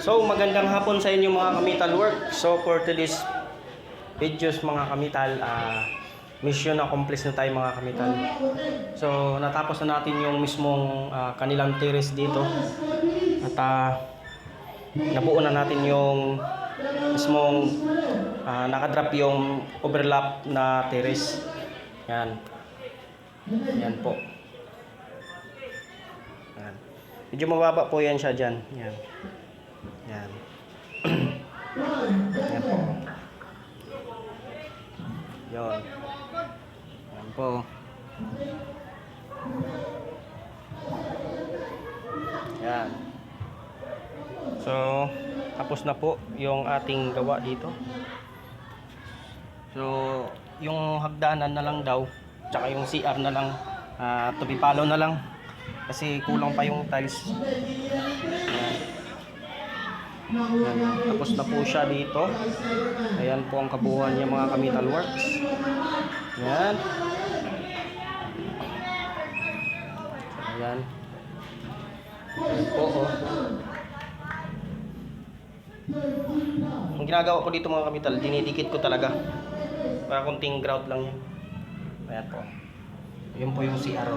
So, magandang hapon sa inyo mga kamital work. So, for today's videos mga kamital, mission accomplished na tayo mga kamital. So, natapos na natin yung mismong kanilang terrace dito. At nabuo na natin yung mismong nakadrop yung overlap na terrace. Yan. Yan po. Yan. Medyo mababa po yan siya dyan. Yan. Yan. Yan po. Yan. Yan po. Yan. So, tapos na po yung ating gawa dito. So, yung hagdanan na lang daw, tsaka yung CR na lang, tubipalo na lang. Kasi kulang pa yung tiles. Yan. Yan. Tapos na po siya dito. Ayan po ang kabuuan niya mga kamital works. Yan. Ayan. Ayan po oh. Ang ginagawa ko dito mga kamital, dinidikit ko talaga. Para konting grout lang yan. Ayan po. Ayan po yung CR.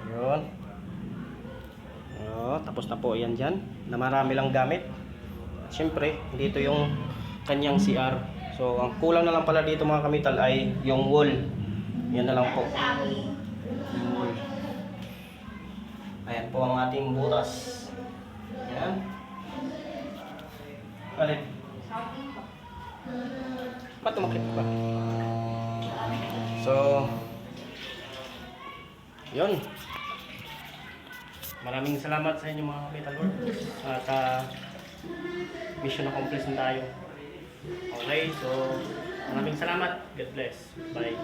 Ayan. Tapos na po yan dyan. Na marami lang gamit. At syempre, dito yung kanyang CR. So, ang kulang na lang pala dito mga kamital ay yung wall. Yan na lang po. Yung wall. Ayan po ang ating butas. Ayan. Alin? Ba't tumakit ba? So, yun. Maraming salamat sa inyo mga metal workers. At mission accomplished na tayo. Okay, so maraming salamat. God bless. Bye.